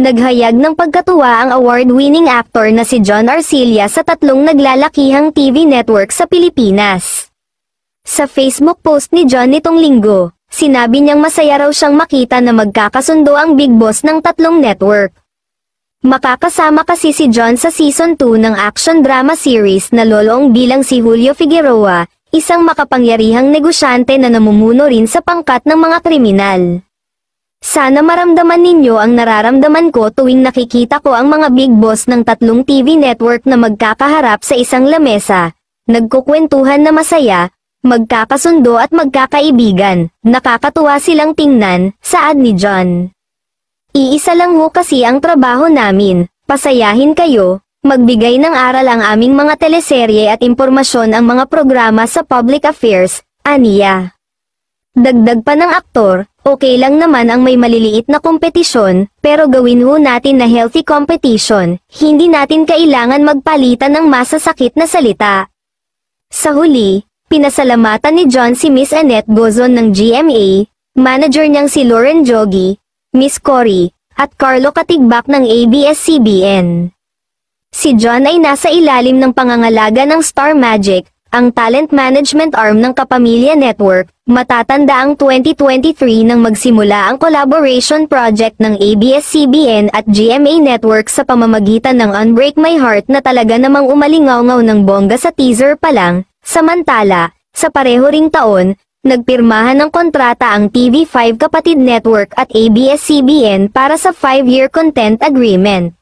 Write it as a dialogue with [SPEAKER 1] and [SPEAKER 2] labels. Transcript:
[SPEAKER 1] Naghayag ng pagkatuwa ang award-winning actor na si John Arcilla sa 3 naglalakihang TV network sa Pilipinas. Sa Facebook post ni John nitong linggo, sinabi niyang masaya raw siyang makita na magkakasundo ang big boss ng 3 network. Makakasama kasi si John sa Season 2 ng action drama series na Lolong bilang si Julio Figueroa, isang makapangyarihang negosyante na namumuno rin sa pangkat ng mga kriminal. Sana maramdaman ninyo ang nararamdaman ko tuwing nakikita ko ang mga big boss ng 3 TV network na magkakaharap sa isang lamesa, nagkukwentuhan na masaya, magkakasundo at magkakaibigan, nakakatuwa silang tingnan, saad ni John. Iisa lang ho kasi ang trabaho namin, pasayahin kayo, magbigay ng aral ang aming mga teleserye at impormasyon ang mga programa sa public affairs, aniya. Dagdag pa ng aktor, okay lang naman ang may maliliit na kompetisyon, pero gawin ho natin na healthy competition, hindi natin kailangan magpalitan ng masasakit na salita. Sa huli, pinasalamatan ni John si Miss Annette Gozon ng GMA, manager niyang si Lauren Jogi, Miss Cory, at Carlo Katigbak ng ABS-CBN. Si John ay nasa ilalim ng pangangalaga ng Star Magic, ang talent management arm ng Kapamilya Network, matatanda ang 2023 nang magsimula ang collaboration project ng ABS-CBN at GMA Network sa pamamagitan ng Unbreak My Heart na talaga namang umalingaw-ngaw ng bongga sa teaser pa lang. Samantala, sa pareho ring taon, nagpirmahan ng kontrata ang TV5 Kapatid Network at ABS-CBN para sa 5-year content agreement.